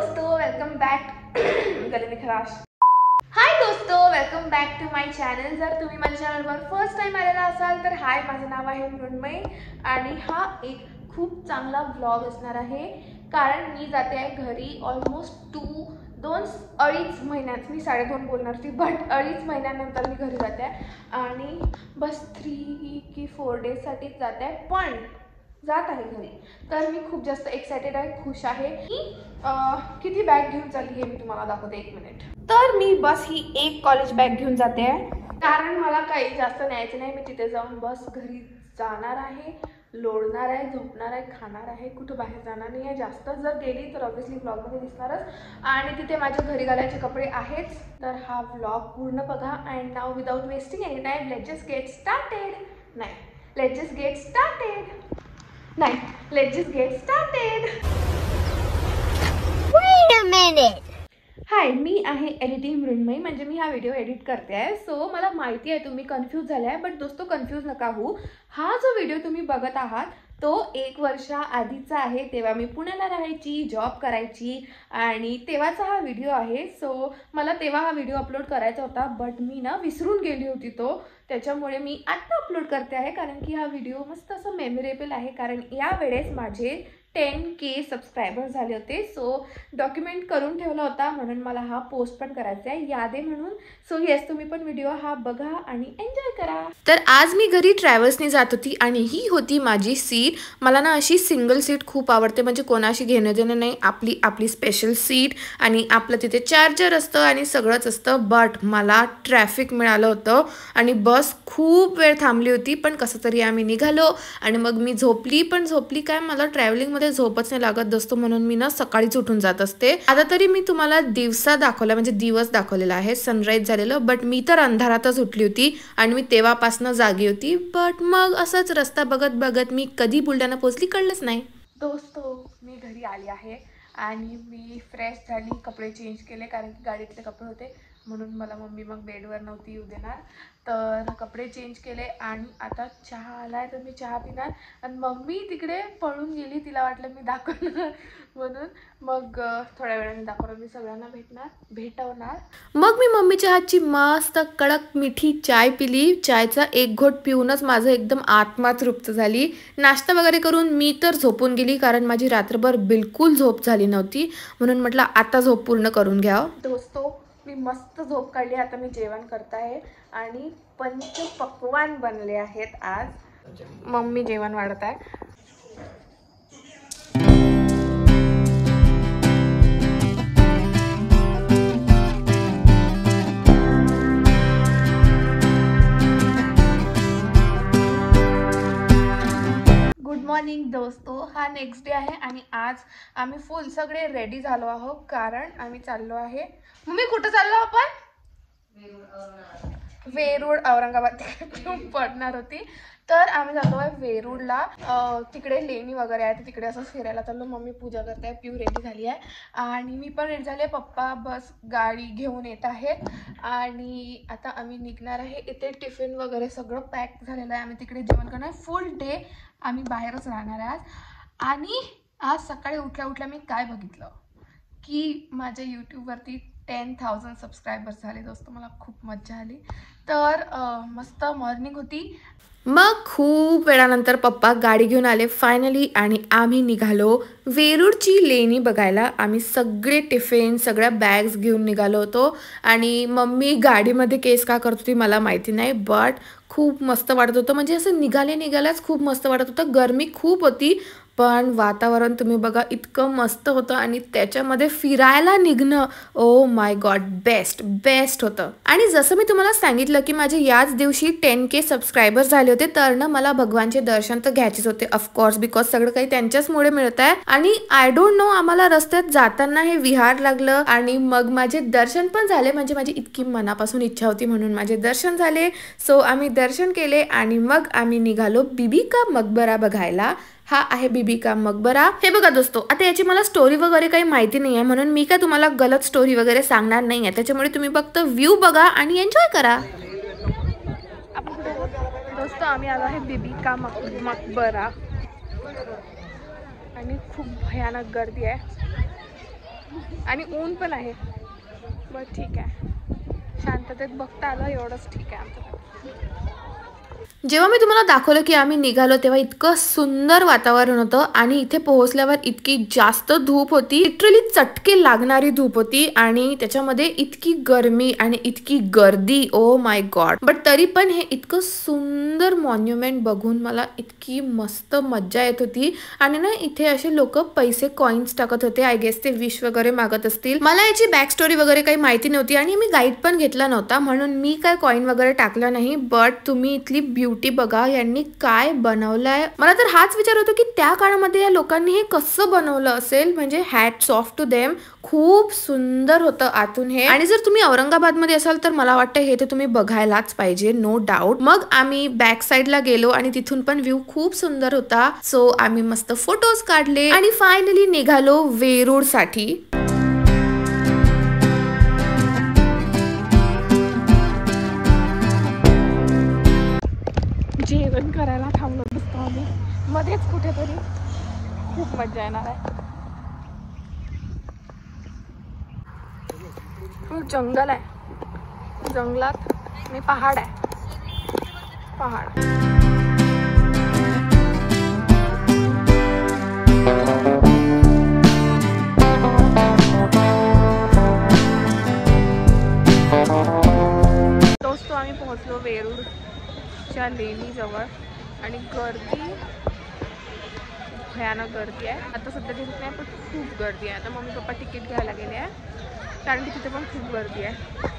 दोस्तों, welcome back गले में खराश। हाय दोस्तों, welcome back to my channel. जर तुम्ही माझ्या चॅनलवर फर्स्ट टाइम आलेला असाल तर हाय, माझं नाव आहे मृण्मयी आणि हा एक खूप चांगला व्लॉग असणार आहे, कारण मी जाते आहे घरी ऑलमोस्ट अडीच महिन्यात, मी 2.5 बोलणार होती बट 2.5 महिन्यानंतर मी घरी जाते आहे आणि बस 3 की 4 डेजसाठीच जाते आहे, पण जात आहे घरी। तर मी खूप जास्त एक्साइटेड आहे, खुश आहे। किती बॅग घेऊन चालली हे मी तुम्हाला दाखवते, 1 मिनिट। तर मी बस ही एक कॉलेज बॅग घेऊन जाते आहे, कारण मला काही जास्त न्यायचं नाही। मी तिथे जाऊन बस घरी जाणार आहे, लोळणार आहे, झोपणार आहे, खाणार आहे, कुठं बाहेर जाणार नाही आहे जास्त। जर गेली तर ऑब्वियसली व्लॉगमध्ये दिसणारच, आणि तिथे माझ्या घरी घालायचे कपडे आहेच। तर हा व्लॉग पूर्ण बघा। And now without wasting any time let's just get started. Let's just get started. Wait a minute. हाय, मी आहे एडिटिंग मृण्मयी, म्हणजे मी हा व्हिडिओ एडिट करते आहे। सो मला माहिती आहे तुम्ही कन्फ्यूज झाले आहे, बट दोस्तों कन्फ्यूज नका हो। हा जो व्हिडिओ तुम्ही बघत आहात तो 1 वर्षाआधीचा आहे, तेव्हा मी पुण्याला राहायची, जॉब करायची, आणि तेव्हाचा हा व्हिडिओ आहे। सो मला तेव्हा हा व्हिडिओ अपलोड करायचा होता, बट मी ना विसरून गेली होती तो, त्याच्यामुळे मी आत्ता अपलोड करते आहे, कारण की हा व्हिडिओ मस्त असं मेमोरेबल आहे, कारण यावेळेस माझे 10K सबस्क्रायबर झाले होते। सो डॉक्युमेंट करून ठेवला होता, म्हणून मला हा पोस्ट पण करायचा आहे, याद आहे म्हणून। सो येस, तुम्ही पण व्हिडिओ हा बघा आणि एन्जॉय करा। तर आज मी घरी ट्रॅव्हल्सने जात होती आणि ही होती माझी सीट। मला ना अशी सिंगल सीट खूप आवडते, म्हणजे कोणाशी घेणं देणं नाही, आपली स्पेशल सीट, आणि आपलं तिथे चार्जर असतं आणि सगळंच असतं। बट मला ट्रॅफिक मिळालं होतं आणि बस खूप वेळ थांबली होती, पण कसं तरी आम्ही निघालो आणि मग मी झोपली काय, मला ट्रॅव्हलिंग झोपच नाही लागत दोस्तों, म्हणून मी ना सकाळीच उठून जात असते। आता तरी मी तुम्हाला दिवसा दाखवला, म्हणजे दिवस दाखवलेला आहे, सनराईज झालेलं, बट मी तर अंधारातच उठली होती आणि मी तेव्हापासून जागी होती। बट मग असंच रस्ता बघत बघत मी कधी बुलढाणा पोहोचली कळलंच नाही। दोस्तों मी घरी आली आहे आणि मी फ्रेश झाली, कपडे चेंज केले, कारण की गाडीतले कपडे होते, म्हणून मला मम्मी मग बेडवर नव्हती येऊ देणार। तर कपडे चेंज केले आणि आता चहा आलाय, तर मी चहा पिणार। आणि मम्मी तिकडे पळून गेली, तिला वाटलं मी दाखवणार म्हणून, मग थोड्या वेळाने दाखवणार, मी सगळ्यांना भेटवणार। मग मी मम्मीच्या हातची मस्त कडक मिठी चाय पिली। चायचा 1 घोट पिऊनच माझं एकदम आत्मा तृप्त झाली। नाश्ता वगैरे करून मी तर झोपून गेली, कारण माझी रात्रभर बिलकुल झोप झाली नव्हती, म्हणून म्हटलं आता झोप पूर्ण करून घ्यावं। दोस्तों मी मस्त झोप काढली, आता मी जेवण करत आहे आणि पंचपक्वान्न बनले आहेत आज। मम्मी जेवण वाढत आहे। गुड मॉर्निंग दोस्तों, हा नेक्स्ट डे आहे आणि आज आम्ही फुल सगळे रेडी झालो आहोत, कारण आम्ही चाललो आहे। मम्मी कुठं चाललो आपण? वेरूळ औरंगाबाद, तिकडे पडणार होती, तर आम्ही जातो आहे वेरूळला। तिकडे लेणी वगैरे आहे, तिकडे असं फिरायला चाललो। मम्मी पूजा करते आहे, पिऊ रेडी झाली आहे आणि मी पण रेडी झाले। पप्पा बस गाडी घेऊन येत आहेत आणि आता आम्ही निघणार आहे। इथे टिफिन वगैरे सगळं पॅक झालेलं आहे, आम्ही तिकडे जेवण करणार। फुल डे आम्ही बाहेरच राहणार आहे आज। आणि आज सकाळी उठल्या मी काय बघितलं की माझ्या यूट्यूबवरती 10,000 सबस्क्रायबर्स झाले दोस्तों, मला खूप मजा आली। तर मस्त मॉर्निंग होती। मग खूप वेळानंतर पप्पा गाडी घेऊन आले फायनली, आणि आम्ही निघालो वेरूळची लेणी बघायला। आम्ही सगळे टिफिन, सगळ्या बॅग्स घेऊन निघालो होतो, आणि मम्मी गाडीमध्ये केस का करत होती मला माहिती नाही, बट खूप मस्त वाटत होतं, म्हणजे असं निघाल्याच खूप मस्त वाटत होतं। गरमी खूप होती, पण वातावरण तुम्ही बघा इतकं मस्त होतं, आणि त्याच्यामध्ये फिरायला निघणं, ओ माय गॉड, बेस्ट होतं। आणि जसं मी तुम्हाला सांगितलं की माझे याच दिवशी 10K सबस्क्रायबर्स झाले होते, तर ना मला भगवानचे दर्शन तर घ्यायचेच होते ऑफकोर्स, बिकॉज सगळं काही त्यांच्याचमुळे मिळत आहे। आणि आय डोंट नो, आम्हाला रस्त्यात जाताना हे विहार लागलं आणि मग माझे दर्शन पण झाले, म्हणजे माझी इतकी मनापासून इच्छा होती म्हणून माझे दर्शन झाले। सो आम्ही दर्शन केले आणि मग आम्ही निघालो बीबी का मकबरा बघायला। हा आहे बीबी का मकबरा। हे बघा दोस्तों, आता याची मला स्टोरी वगैरे काही माहिती नाही आहे, म्हणून मी काय तुम्हाला गलत स्टोरी वगैरे सांगणार नाही आहे, त्याच्यामुळे तुम्ही फक्त व्ह्यू बघा आणि एन्जॉय करा। दोस्तों आम्ही आलो आहे बीबी का मकबरा, आणि खूप भयानक गर्दी आहे। आणि ऊन पण आहे. बरं ठीक आहे, शांततेत बघता आलं एवढंच ठीक आहे आमचं. जेव्हा मी तुम्हाला दाखवलं की आम्ही निघालो तेव्हा इतकं सुंदर वातावरण होतं आणि इथे पोहोचल्यावर इतकी जास्त धूप होती, लिटरली चटके लागणारी धूप होती आणि त्याच्यामध्ये इतकी गरमी आणि इतकी गर्दी. Oh my God. बट तरी पण हे इतकं सुंदर मॉन्युमेंट बघून मला इतकी मस्त मज्जा येत होती. आणि ना इथे असे लोक पैसे कॉइन्स टाकत होते. आय गेस ते विश वगैरे मागत असतील. मला याची बॅक स्टोरी वगैरे काही माहिती नव्हती आणि मी गाईड पण घेतला नव्हता म्हणून मी काय कॉइन वगैरे टाकला नाही. बट तुम्ही इथली ब्युटी बघा, यांनी काय बनवलंय. मला तर हाच विचार होतो की त्या काळामध्ये या लोकांनी हे कसं बनवलं असेल. म्हणजे हॅट्स ऑफ टू देम. खूप सुंदर होतं आतून हे. आणि जर तुम्ही औरंगाबाद मध्ये असाल तर मला वाटतं हे तर तुम्ही बघायलाच पाहिजे, नो डाऊट. मग आम्ही बॅक साईडला गेलो आणि तिथून पण व्ह्यू खूप सुंदर होता. सो आम्ही मस्त फोटोज काढले आणि फायनली निघालो वेरूळ साठी. जेवण करायला थांबलो असतो आम्ही मध्येच कुठेतरी. खूप मजा येणार आहे. जंगल आहे, जंगलात आणि पहाड आहे. पहाड दोस्तों आम्ही पोहोचलो वेरूळच्या लेणीजवळ आणि गर्दी भयानक गर्दी आहे. आता सध्या दिसत नाही पण खूप गर्दी आहे. आता मम्मी पप्पा तिकीट घ्यायला गेले आहे कारण की तिथे पण खूप गर्दी आहे.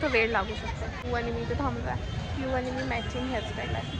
तर वेळ लागू शकतो. यू आणि मी इथे थांबलो आहे. यू आणि मी मॅचिंग हेअरस्टाईल आहे.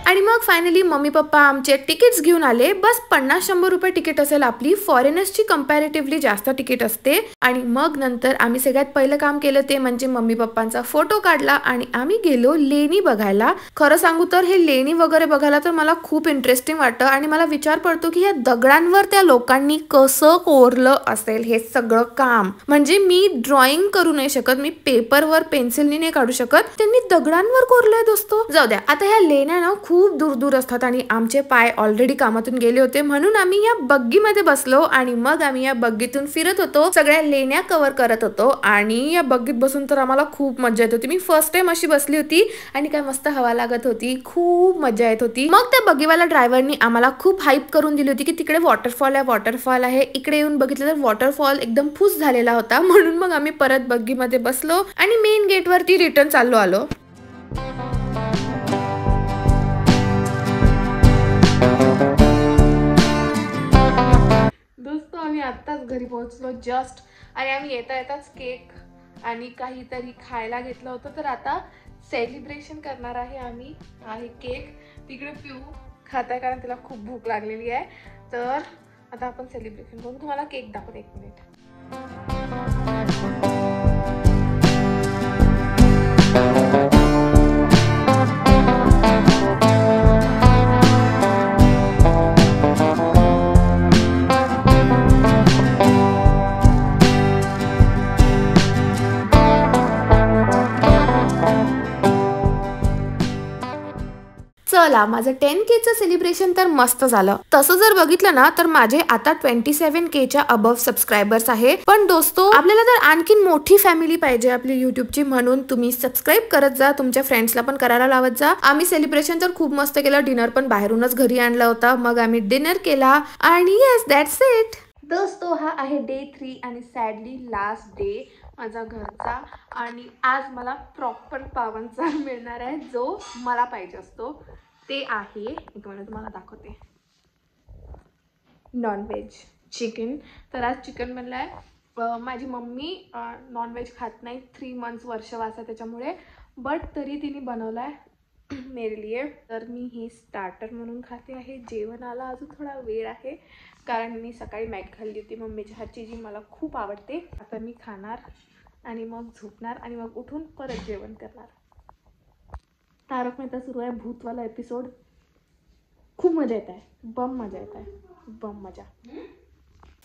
आणि मग फायनली मम्मी पप्पा आमचे तिकीट्स घेऊन आले. बस 50-100 रुपये तिकीट असेल आपली. फॉरेनर्सची कंपॅरेटिव्हली जास्त तिकीट असते. आणि मग नंतर आम्ही सगळ्यात पहिलं काम केलं ते म्हणजे मम्मी पप्पांचा फोटो काढला आणि आम्ही गेलो लेणी बघायला. खरं सांगू तर हे लेणी वगैरे बघायला तर मला खूप इंटरेस्टिंग वाटतं आणि मला विचार पडतो की या दगडांवर त्या लोकांनी कसं कोरलं असेल हे सगळं काम. म्हणजे मी ड्रॉइंग करू नाही शकत, मी पेपरवर पेन्सिलनी नाही काढू शकत, त्यांनी दगडांवर कोरलंय दोस्तो. जाऊ द्या. आता ह्या लेण्या ना खूप दूर दूर असतात आणि आमचे पाय ऑलरेडी कामातून गेले होते म्हणून आम्ही या बग्गीमध्ये बसलो आणि मग आम्ही या बग्गीतून फिरत होतो. सगळ्या लेण्या कव्हर करत होतो आणि या बग्गीत बसून तर आम्हाला खूप मजा येत होती. मी फर्स्ट टाइम अशी बसली होती आणि काय मस्त हवा लागत होती. खूप मजा येत होती. मग त्या बग्गीवाला ड्रायव्हरनी आम्हाला खूप हाईप करून दिली होती की तिकडे वॉटरफॉल आहे, वॉटरफॉल आहे. इकडे येऊन बघितलं तर वॉटरफॉल एकदम फुस झालेला होता. म्हणून मग आम्ही परत बग्गीमध्ये बसलो आणि मेन गेटवरती रिटर्न चाललो आलो. दोस्तों आम्ही आत्ताच घरी पोहोचलो जस्ट. आणि आम्ही येता येताच केक आणि काहीतरी खायला घेतलं होतं. तर आता सेलिब्रेशन करणार आहे आम्ही. आहे केक तिकडे पिऊ खात आहे कारण तिला खूप भूक लागलेली आहे. तर आता आपण सेलिब्रेशन करू. तुम्हाला केक दाखवते, एक मिनिट. चला माझं 10K सेलिब्रेशन तर मस्त झालं. तसं जर बघितलं ना तर माझे आता 27K अबव सबस्क्रायबर्स आहे. पण दोस्तो आपल्याला तर आणखीन मोठी फॅमिली पाहिजे आपली युट्यूबची, म्हणून तुम्ही सबस्क्राईब करत जा, तुमच्या फ्रेंड्सला पण करायला लावत जा. आम्ही सेलिब्रेशन तर खूप मस्त केलं. डिनर पण बाहेरूनच घरी आणला होता. मग आम्ही डिनर केला आणि येस दॅट्स इट. दोस्तो हा आहे डे 3 आणि सॅडली लास्ट डे माझा घरचा. आणि आज मला प्रॉपर पावनचा मिळणार आहे जो मला पाहिजे असतो. ते आहे, एक मिनिट तुम्हाला दाखवते, नॉनव्हेज चिकन. तर आज चिकन बनलं आहे. माझी मम्मी नॉनव्हेज खात नाही, 3 months वर्षवासा त्याच्यामुळे. बट तरी तिने बनवलं आहे मेरे लिए. तर मी हे स्टार्टर म्हणून खाते आहे. जेवणाला अजून थोडा वेळ आहे कारण मी सकाळी मॅगी खाल्ली होती मम्मीच्या हातची जी मला खूप आवडते. आता मी खाणार आणि मग झोपणार आणि मग उठून परत जेवण करणार. तारक मेहता सुरू आहे, भूतवाला एपिसोड. खूप मजा येत आहे, बम मजा येत आहे, बम मजा.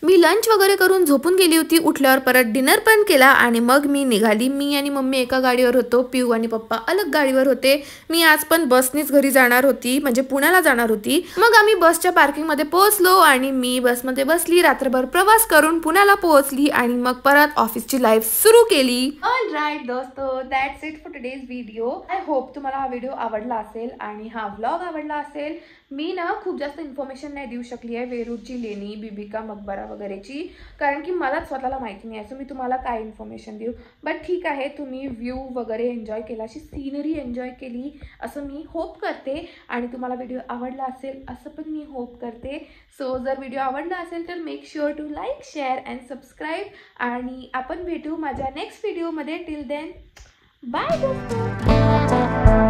मी लंच वगैरे करून झोपून गेली होती. उठल्यावर परत डिनर पण केला आणि मग मी निघाली. मी आणि मम्मी एका गाडीवर होतो, पिऊ आणि पप्पा अलग गाडीवर होते. मी आज पण बसनीच घरी जाणार होती, म्हणजे पुण्याला जाणार होती. मग आम्ही बसच्या पार्किंगमध्ये पोहोचलो आणि मी बसमध्ये बसली. रात्रभर प्रवास करून पुण्याला पोहोचली आणि मग परत ऑफिसची लाईफ सुरू केली. ऑल राईट दोस्तो, that's it for today's video. I hope तुम्हाला हा व्हिडिओ आवडला असेल आणि हा व्लॉग आवडला असेल. मी ना खूप जास्त इन्फॉर्मेशन नाही देऊ शकली आहे वेरूळची लेणी, बीबी का मकबरा वगैरेची, कारण की मला स्वतःला माहिती नाही. सो मी तुम्हाला काय इन्फॉर्मेशन देऊ. बट ठीक आहे, तुम्ही व्ह्यू वगैरे एन्जॉय केला, अशी सीनरी एन्जॉय केली असं मी होप करते आणि तुम्हाला व्हिडिओ आवडला असेल असं पण मी होप करते. सो जर व्हिडिओ आवडला असेल तर make sure to like, share and subscribe आणि आपण भेटू माझ्या नेक्स्ट व्हिडिओमध्ये. टिल देन बाय दोस्तों.